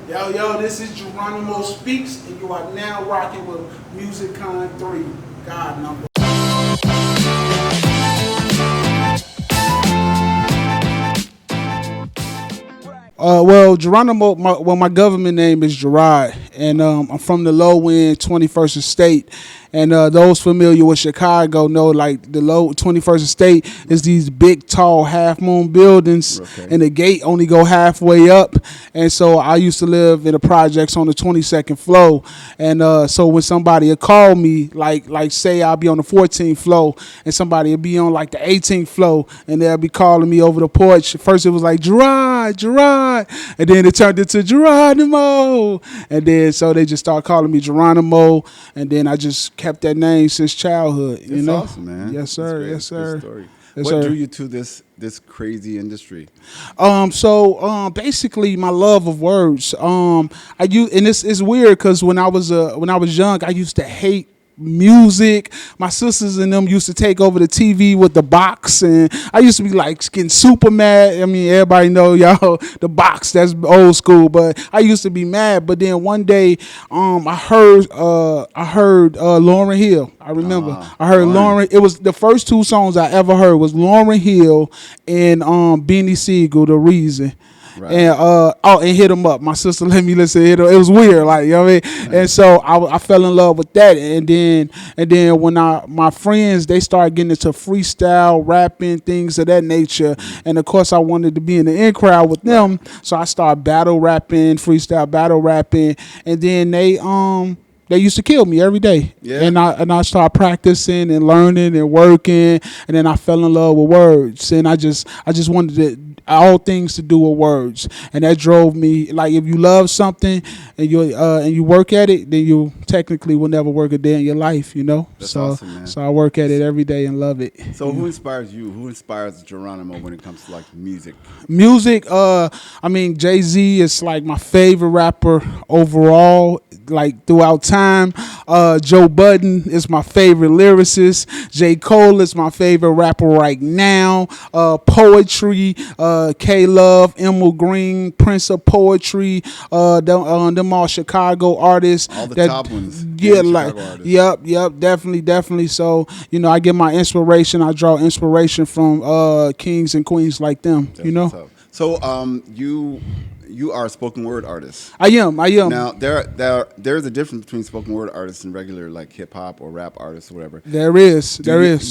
Yo, this is Jeronimo Speaks, and you are now rocking with MusicOn3. God number. Well, Jeronimo, my government name is Gerard, and I'm from the low end 21st Estate. And those familiar with Chicago know, like, the low 21st Estate is these big, tall, half-moon buildings, okay, and the gate only go halfway up. And so I used to live in the projects on the 22nd floor. And so when somebody would call me, like say I'll be on the 14th floor, and somebody would be on like the 18th floor, and they'll be calling me over the porch. First it was like Gerard, and then it turned into Jeronimo, and then so they just started calling me Jeronimo, and then I just kept that name since childhood. You know, awesome, man. Yes, sir. Yes, sir. Yes, what sir. drew you to this crazy industry? Basically my love of words. And it's weird because when I was young, I used to hate music. My sisters and them used to take over the TV with the box, and I used to be like getting super mad. I mean, everybody know, y'all, the box, that's old school, but I used to be mad. But then one day I heard Lauryn Hill. I remember I heard Lauryn. It was the first two songs I ever heard was Lauryn Hill and Beanie Siegel, The Reason. Right. And Hit 'Em Up. My sister let me listen to it. It was weird, like, you know what I mean? Right. And so I fell in love with that. And then when my friends, they started getting into freestyle, rapping, things of that nature. And of course I wanted to be in the in crowd with them. So I started freestyle battle rapping. And then they used to kill me every day. Yeah. And I started practicing and learning and working, and then I fell in love with words. And I just wanted all things to do with words. And that drove me. Like, if you love something and you work at it, then you technically will never work a day in your life, you know? That's awesome, man. So I work at it every day and love it. So who inspires you? Who inspires Jeronimo when it comes to like music? Music, I mean, Jay-Z is like my favorite rapper overall, like throughout time. Joe Budden is my favorite lyricist. J. Cole is my favorite rapper right now. Poetry, K-Love, Emil Green, Prince of Poetry, them all Chicago artists. All the top ones. Yeah, like, yep, definitely. So, you know, I get my inspiration. I draw inspiration from kings and queens like them. That's, you know. So, you are a spoken word artist. I am. Now there's a difference between spoken word artists and regular like hip hop or rap artists or whatever. There is.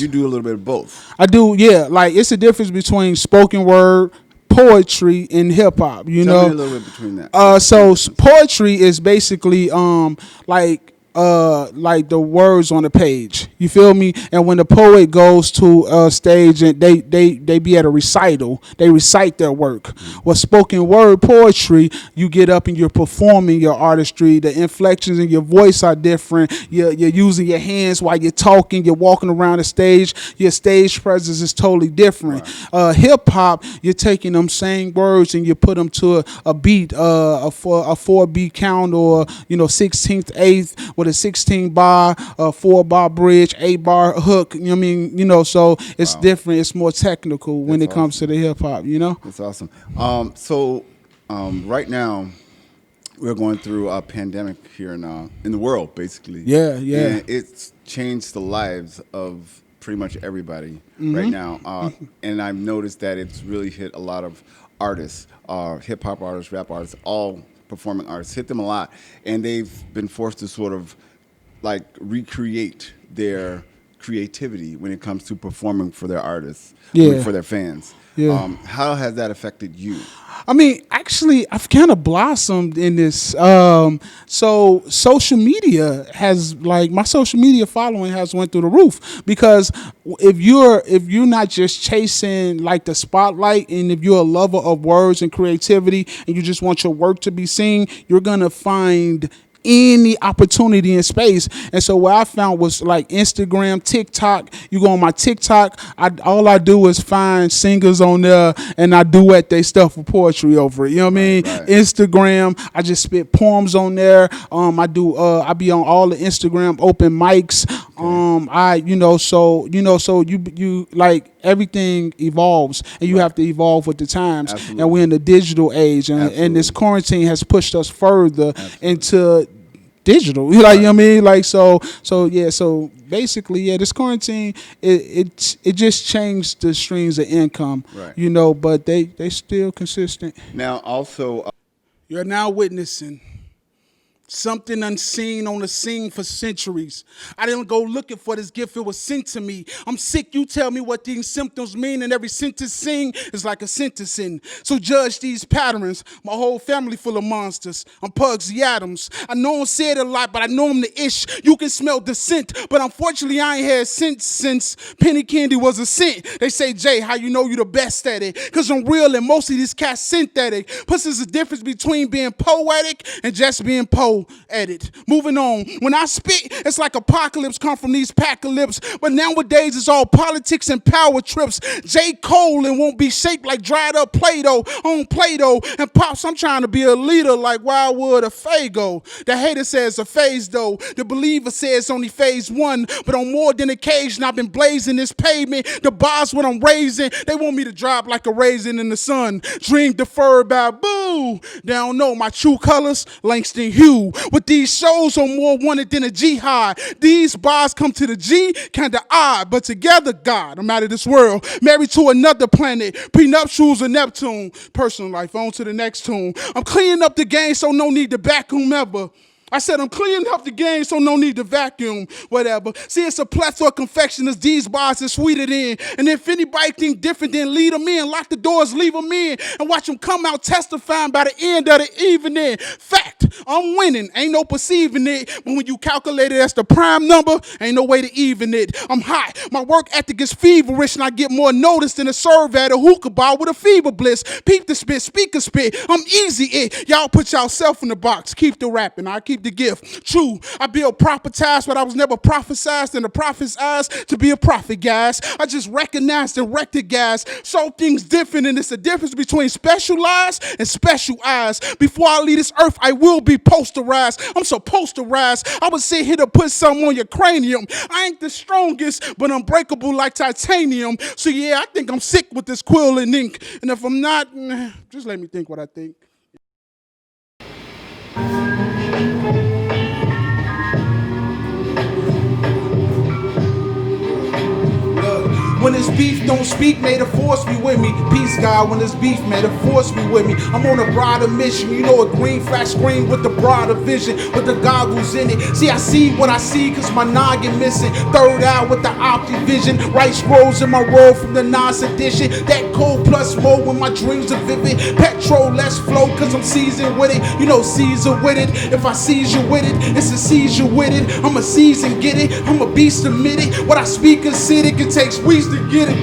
You do a little bit of both. I do. Yeah. Like, it's a difference between spoken word, poetry, and hip hop. You know. Tell me a little bit between that. So poetry is basically like the words on the page. You feel me? And when the poet goes to a stage and they be at a recital, they recite their work. With spoken word poetry, you get up and you're performing your artistry. The inflections in your voice are different. You're using your hands while you're talking. You're walking around the stage. Your stage presence is totally different. Right. Hip hop, you're taking them same words and you put them to a beat, a 4-beat count, or 16th, 8th with a 16-bar, 4-bar bridge, 8-bar hook. You know what I mean? So it's different. It's more technical when it comes to the hip hop. That's awesome. Right now, we're going through a pandemic here in the world, basically. Yeah. And it's changed the lives of pretty much everybody right now. And I've noticed that it's really hit a lot of artists, hip hop artists, rap artists, all performing artists, hit them a lot. And they've been forced to sort of like recreate their creativity when it comes to performing for their artists, for their fans. Yeah. How has that affected you? I mean, actually, I've kind of blossomed in this. So social media has, like, my social media following has went through the roof, because if you're not just chasing like the spotlight, and if you're a lover of words and creativity and you just want your work to be seen, you're gonna find any opportunity in space. And so what I found was like Instagram, TikTok. You go on my TikTok, all I do is find singers on there and I duet they stuff with poetry over it. You know what I mean? Right. Instagram, I just spit poems on there. I be on all the Instagram open mics. So you like everything evolves, and you have to evolve with the times. Absolutely. And we're in the digital age, and this Absolutely. quarantine has pushed us further Absolutely. into digital. You know what I mean? Like so basically, yeah, this quarantine it just changed the streams of income. Right. But they still consistent. Now, also, You're now witnessing something unseen on the scene for centuries. I didn't go looking for this gift, it was sent to me. I'm sick, you tell me what these symptoms mean, and every sentence sing is like a sentencing. So judge these patterns. My whole family full of monsters. I'm Pugsy Adams. I know I'm said a lot, but I know I'm the ish. You can smell the scent, but unfortunately I ain't had scent since penny candy was a scent. They say, Jay, how you know you the best at it? Cause I'm real and most of these cats synthetic. Plus there's a difference between being poetic and just being poetic. Moving on. When I spit, it's like apocalypse come from these pacalypse. But nowadays it's all politics and power trips. J. Cole and won't be shaped like dried up Play-Doh on Play-Doh. And Pops, I'm trying to be a leader like Wildwood or Fago. The hater says a phase though. The believer says only phase one. But on more than occasion, I've been blazing this pavement. The bars what I'm raising, they want me to drop like a raisin in the sun. Dream deferred by boo. They don't know my true colors, Langston Hugh. With these shows are more wanted than a jihad. These bars come to the G, kinda odd, but together, God, I'm out of this world. Married to another planet, prenuptials of Neptune. Personal life, on to the next tune. I'm cleaning up the game, so no need to back whomever. I said I'm cleaning up the game, so no need to vacuum, whatever. See, it's a plethora of confectioners, these bars are sweeter than. And if anybody think different, then lead them in. Lock the doors, leave them in. And watch them come out testifying by the end of the evening. Fact, I'm winning, ain't no perceiving it. But when you calculate it as the prime number, ain't no way to even it. I'm hot, my work ethic is feverish, and I get more notice than a serve at a hookah bar with a fever bliss. Peep the spit, speaker spit, I'm easy it. Y'all put y'allself in the box, keep the rapping, I keep the gift. True, I build prophesized, but I was never prophesized in the prophet's eyes to be a prophet, guys. I just recognized and recognized. So things different, and it's the difference between specialized and special eyes. Before I leave this earth, I will be posterized. I'm so posterized, I would sit here to put something on your cranium. I ain't the strongest, but unbreakable like titanium. So yeah, I think I'm sick with this quill and ink. And if I'm not, just let me think what I think. When this beef don't speak, may the force be with me. Peace, God, when this beef, may the force be with me. I'm on a broader mission, you know, a green flash screen with the broader vision, with the goggles in it. See, I see what I see, cause my noggin missing. Third eye with the optic vision. Right scrolls in my roll from the Nas edition. That cold plus more when my dreams are vivid. Petrol, less flow, cause I'm seasoned with it. You know, Caesar with it. If I seize you with it, it's a seizure with it. I'm a season, get it. I'm a beast admitted. What I speak is acidic, it takes weeks to get it.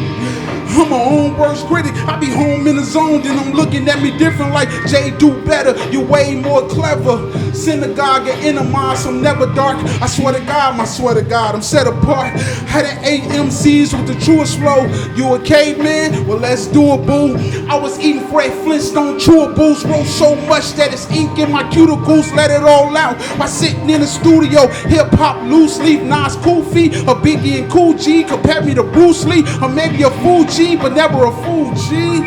I'm my own worst critic. I be home in the zone, then I'm looking at me different like Jay, do better. You way more clever. Synagogue and inner mind, so never dark. I swear to God, I'm set apart. Had an 8 MCs with the truest flow. You a caveman? Well, let's do it, boo. I was eating Fred Flintstone chewables. Wrote so much that it's ink in my cuticles. Let it all out by sitting in the studio. Hip hop, loose leaf, Nas, Koofy, a Biggie and Cool G. Compare me to Bruce Lee, or maybe a Fuji, but never a Fuji.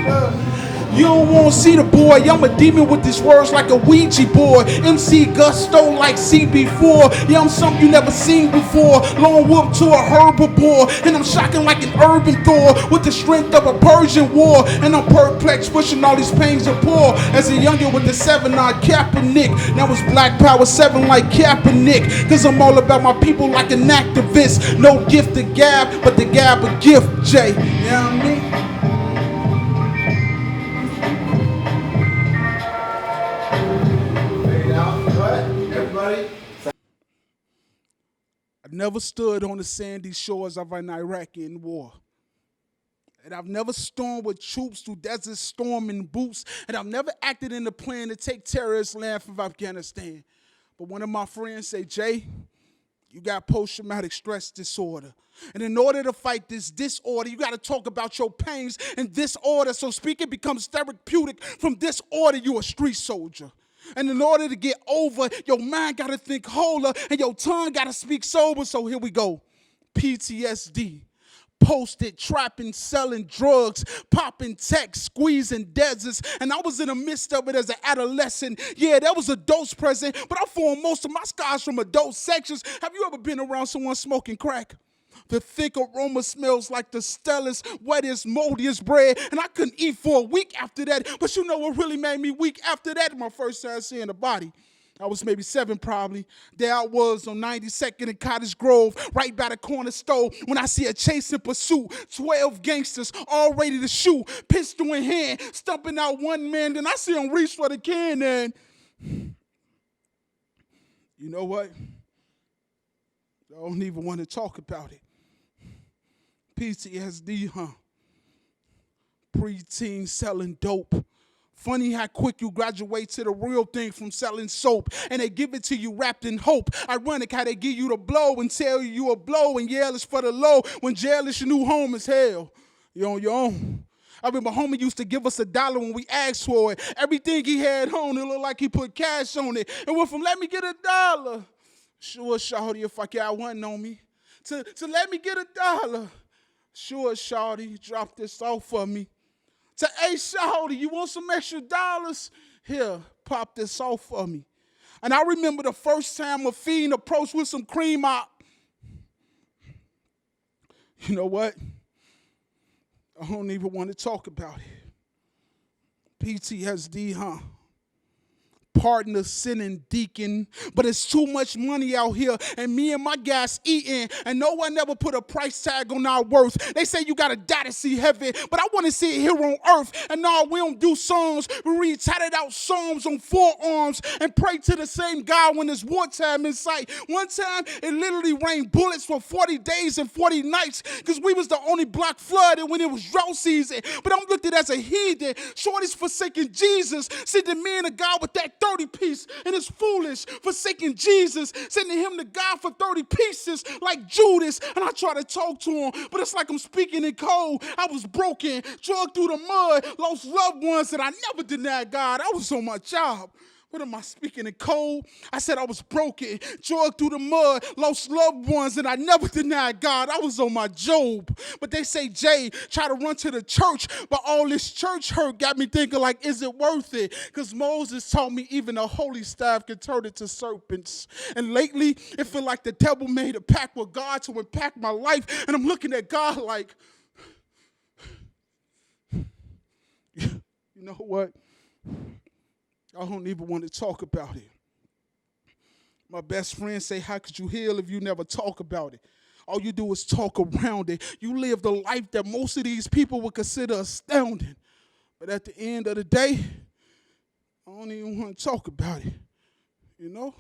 You don't want to see the boy. I'm a demon with these words like a Ouija board. MC Gusto like CB4. Yeah, I'm something you never seen before. Long whoop to a herbivore. And I'm shocking like an urban Thor with the strength of a Persian war. And I'm perplexed, wishing all these pains are poor. As a youngin' with the 7-9 Kaepernick. Now it's Black Power 7 like Kaepernick. Cause I'm all about my people like an activist. No gift to gab, but the gab a gift, Jay. You know what I mean? I never stood on the sandy shores of an Iraqi war. And I've never stormed with troops through deserts, storming boots. And I've never acted in the plan to take terrorist land from Afghanistan. But one of my friends say, Jay, you got post-traumatic stress disorder. And in order to fight this disorder, you got to talk about your pains and disorder. So speaking becomes therapeutic. From disorder, you a street soldier. And in order to get over, your mind got to think wholer and your tongue got to speak sober. So here we go. PTSD. Posted, trapping, selling drugs, popping tech, squeezing deserts, and I was in the midst of it as an adolescent. Yeah, that was adults present, but I formed most of my scars from adult sections. Have you ever been around someone smoking crack? The thick aroma smells like the stellest, wettest, moldiest bread, and I couldn't eat for a week after that. But you know what really made me weak after that? My first time seeing the body. I was maybe 7 probably. There I was on 92nd and Cottage Grove, right by the corner store, when I see a chase and pursuit. 12 gangsters all ready to shoot, pistol in hand, stumping out one man. Then I see him reach for the can, and you know what? I don't even want to talk about it. PTSD, huh? Preteen selling dope. Funny how quick you graduate to the real thing from selling soap, and they give it to you wrapped in hope. Ironic how they give you the blow and tell you a blow, and yell is for the low when jail is your new home as hell. You're on your own. I remember homie used to give us $1 when we asked for it. Everything he had on, it looked like he put cash on it. And went from let me get $1, sure shawty if I got one on me, to let me get $1, sure shawty drop this off for me. To, hey, shawty, you want some extra dollars? Here, pop this off for me. And I remember the first time a fiend approached with some cream out. You know what? I don't even want to talk about it. PTSD, huh? Partner, sinning, deacon, but it's too much money out here, and me and my guys eating, and no one ever put a price tag on our worth. They say you gotta die to see heaven, but I want to see it here on earth. And no, we don't do songs. We read tatted out psalms on forearms and pray to the same God when there's wartime in sight. One time, it literally rained bullets for 40 days and 40 nights because we was the only block flooded when it was drought season. But I'm looked at as a heathen. Shorty's forsaking Jesus, sending men to God with that 30 piece, and it's foolish forsaking Jesus, sending him to God for 30 pieces like Judas. And I try to talk to him, but it's like I'm speaking in code. I was broken, dragged through the mud, lost loved ones, and I never denied God. I was on my job. What am I speaking in code? I said I was broken, dragged through the mud, lost loved ones, and I never denied God. I was on my Job. But they say, Jay, try to run to the church, but all this church hurt got me thinking, like, is it worth it? Because Moses taught me even a holy staff can turn into serpents. And lately, it feel like the devil made a pact with God to impact my life, and I'm looking at God like, you know what? I don't even want to talk about it. My best friend say, how could you heal if you never talk about it? All you do is talk around it. You live the life that most of these people would consider astounding. But at the end of the day, I don't even want to talk about it, you know?